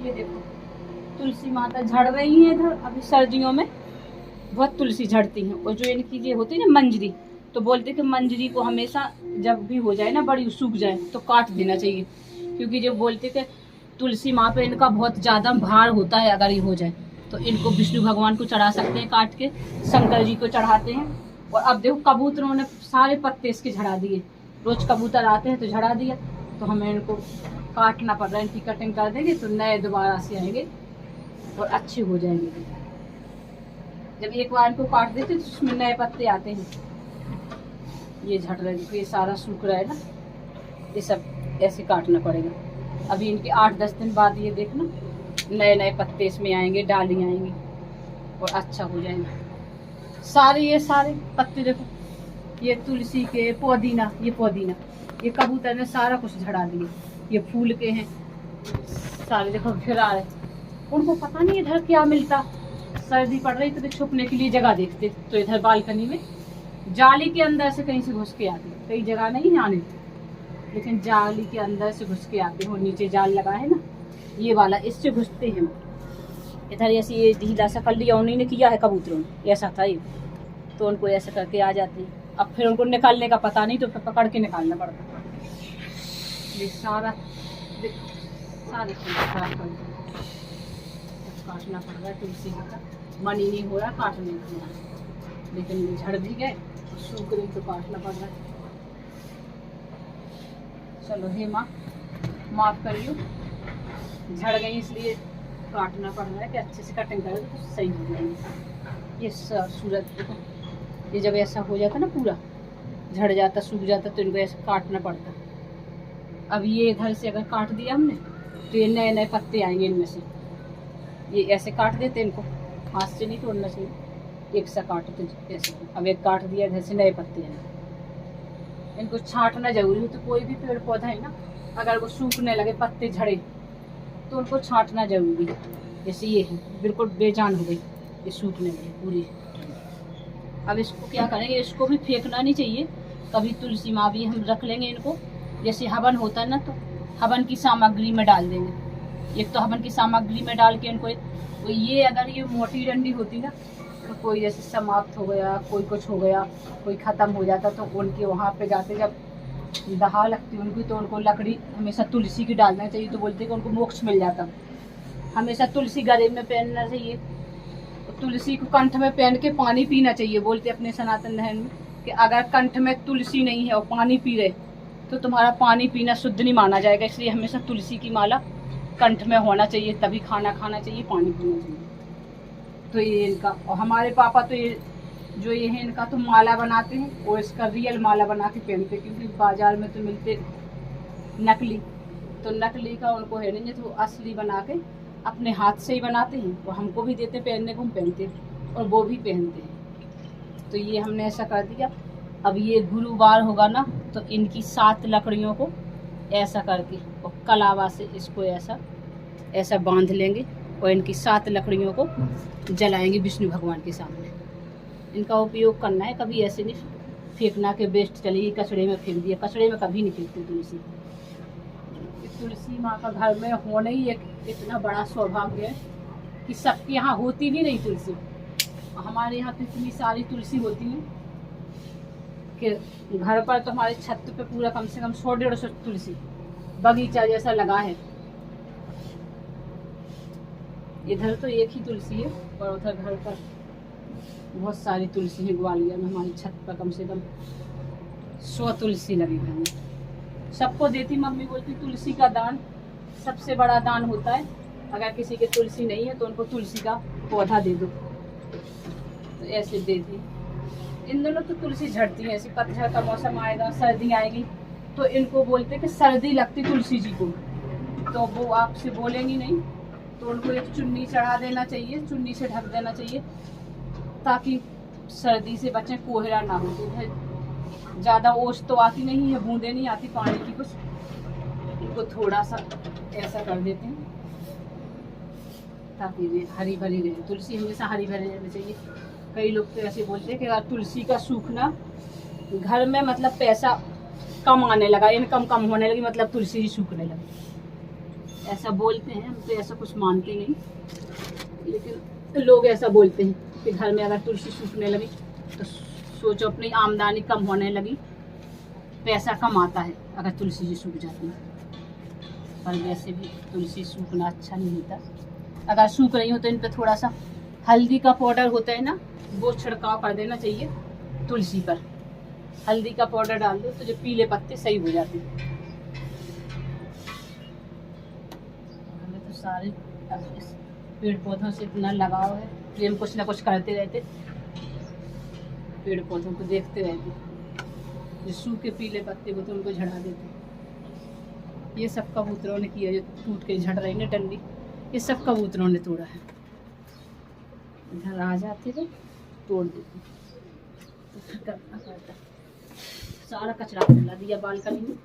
ये देखो तुलसी माता झड़ रही है इधर। अभी सर्दियों में बहुत तुलसी झड़ती हैं। और जो इनकी ये होती है ना मंजरी, तो बोलते कि मंजरी को हमेशा जब भी हो जाए ना बड़ी सूख जाए तो काट देना चाहिए, क्योंकि जो बोलते कि तुलसी माँ पे इनका बहुत ज़्यादा भार होता है। अगर ये हो जाए तो इनको विष्णु भगवान को चढ़ा सकते हैं काट के, शंकर जी को चढ़ाते हैं। और अब देखो कबूतरों ने सारे पत्ते इसके झड़ा दिए। रोज कबूतर आते हैं तो झड़ा दिया, तो हमें इनको काटना पड़ रहा है। इनकी कटिंग कर देंगे तो नए दोबारा से आएंगे और अच्छे हो जाएंगे। जब एक बार इनको काट देते तो उसमें नए पत्ते आते हैं। ये झड़ रहे हैं, ये सारा सूख रहा है ना, ये सब ऐसे काटना पड़ेगा। अभी इनके 8-10 दिन बाद ये देखना नए नए पत्ते इसमें आएंगे, डाली आएंगी और अच्छा हो जाएंगे। ये सारे पत्ते देखो, ये तुलसी के पुदीना, ये कबूतर ने सारा कुछ झड़ा दिए। ये फूल के हैं सारे, देखो फिर आ रहे। उनको पता नहीं इधर क्या मिलता। सर्दी पड़ रही तो छुपने के लिए जगह देखते, तो इधर बालकनी में जाली के अंदर से कहीं से घुस के आते। कई जगह नहीं आने, लेकिन जाली के अंदर से घुस के आते हैं। नीचे जाल लगा है ना ये वाला, इससे घुसते हैं इधर। ऐसे ये ढीला सा कर लिया उन्हीं ने किया है कबूतरों ने, ऐसा था ये, तो उनको ऐसे करके आ जाते हैं। अब फिर उनको निकालने का पता नहीं, तो फिर पकड़ के निकालना पड़ता। ये सारा सारे काटना पड़ रहा है। तुलसी का मन ही नहीं हो रहा काटने का, लेकिन ये झड़ भी गए, सूख रही तो काटना पड़ रहा है। चलो हे माँ माफ करियो, झड़ गई इसलिए काटना पड़ रहा है कि अच्छे से कटिंग करें तो सही हो जाएगी। ये सूरज देखो, ये जब ऐसा हो जाता ना पूरा झड़ जाता सूख जाता तो इनको ऐसा काटना पड़ता। अब ये इधर से अगर काट दिया हमने तो ये नए नए पत्ते आएंगे इनमें से। ये ऐसे काट देते इनको, हाथ से नहीं तोड़ना चाहिए, एक सा काटते ऐसे। अब एक काट दिया, इधर से नए पत्ते आए। इनको छांटना जरूरी है। तो कोई भी पेड़ पौधा है ना, अगर वो सूखने लगे पत्ते झड़े तो उनको छांटना जरूरी है। जैसे ये है बिल्कुल बेजान हो गई, ये सूखने लगे पूरी। अब इसको क्या करेंगे, इसको भी फेंकना नहीं चाहिए। कभी तुलसी माँ भी हम रख लेंगे इनको, जैसे हवन होता है ना तो हवन की सामग्री में डाल देंगे। एक तो हवन की सामग्री में डाल के इनको, तो ये अगर ये मोटी डंडी होती ना तो कोई जैसे समाप्त हो गया, कोई कुछ हो गया, कोई ख़त्म हो जाता, तो उनके वहाँ पे जाते जब दहा लगती उनकी तो उनको लकड़ी हमेशा तुलसी की डालना चाहिए। तो बोलते कि उनको मोक्ष मिल जाता। हमेशा तुलसी गले में पहनना चाहिए, तुलसी को कंठ में पहन के पानी पीना चाहिए। बोलते अपने सनातन धर्म में कि अगर कंठ में तुलसी नहीं है और पानी पी रहे तो तुम्हारा पानी पीना शुद्ध नहीं माना जाएगा। इसलिए हमेशा तुलसी की माला कंठ में होना चाहिए, तभी खाना खाना चाहिए, पानी पीना चाहिए। तो ये इनका, और हमारे पापा तो ये जो ये है इनका तो माला बनाते हैं, और इसका रियल माला बना के पहनते, क्योंकि बाजार में तो मिलते नकली, तो नकली का उनको है नहीं, तो असली बना के अपने हाथ से ही बनाते हैं और हमको भी देते पहनने को, हम पहनते और वो भी पहनते हैं। तो ये हमने ऐसा कर दिया। अब ये गुरुवार होगा ना तो इनकी 7 लकड़ियों को ऐसा करके और कलावा से इसको ऐसा ऐसा बांध लेंगे और इनकी 7 लकड़ियों को जलाएंगे विष्णु भगवान के सामने। इनका उपयोग करना है, कभी ऐसे नहीं फेंकना के वेस्ट चलेगी कचड़े में फेंक दिया। कचड़े में कभी नहीं फेंकते तुलसी। तुलसी माँ का घर में होना ही एक इतना बड़ा सौभाग्य है कि सबके यहाँ होती भी नहीं तुलसी। हमारे यहाँ तो इतनी सारी तुलसी होती है कि घर पर तो हमारे छत पे पूरा कम से कम 100-150 तुलसी बगीचा जैसा लगा है। इधर तो एक ही तुलसी है और उधर घर पर बहुत सारी तुलसी है। ग्वालियर में हमारी छत पर कम से कम 100 तुलसी लगी हुई है। सबको देती, मम्मी बोलती तुलसी का दान सबसे बड़ा दान होता है। अगर किसी के तुलसी नहीं है तो उनको तुलसी का पौधा दे दो, तो ऐसे दे दी। इन दोनों तो तुलसी झड़ती है, ऐसी पतझड़ का मौसम आएगा, सर्दी आएगी तो इनको बोलते कि सर्दी लगती तुलसी जी को, तो वो आपसे बोलेंगी नहीं, तो उनको एक चुन्नी चढ़ा देना चाहिए, चुन्नी से ढक देना चाहिए ताकि सर्दी से बचें, कोहरा ना हो। तो ज़्यादा ओस तो आती नहीं है, बूंदे नहीं आती पानी की कुछ, इनको थोड़ा सा ऐसा कर देते हैं ताकि ये हरी भरी रहे। तुलसी हमेशा हरी भरी रहनी चाहिए। कई लोग तो ऐसे बोलते हैं कि अगर तुलसी का सूखना घर में मतलब पैसा कम आने लगा, इनकम कम होने लगी, मतलब तुलसी ही सूखने लगी। ऐसा बोलते हैं, हम तो ऐसा कुछ मानते नहीं, लेकिन लोग ऐसा बोलते हैं कि घर में अगर तुलसी सूखने लगी तो सोचो अपनी आमदनी कम होने लगी, पैसा कम आता है अगर तुलसी जी सूख जाती है। पर वैसे भी तुलसी सूखना अच्छा नहीं होता। अगर सूख रही हो तो इन पर थोड़ा सा हल्दी का पाउडर होता है ना, वो छिड़काव कर देना चाहिए तुलसी पर। हल्दी का पाउडर डाल दो तो जो पीले पत्ते सही हो जाते हैं। हमें तो सारे पेड़ पौधों से इतना लगाव है कि हम कुछ ना कुछ करते रहते, पेड़ पौधों को देखते रहते। जो सूखे पीले पत्ते वो तो उनको झड़ा देते। ये सब कबूतरों ने किया, जो टूट के झड़ रही ना डंडी, ये सब कबूतरों ने तोड़ा है। इधर आ जाते थे तोड़ देते, तो फिर करना पड़ता। सारा कचरा फैला दिया बालकनी में।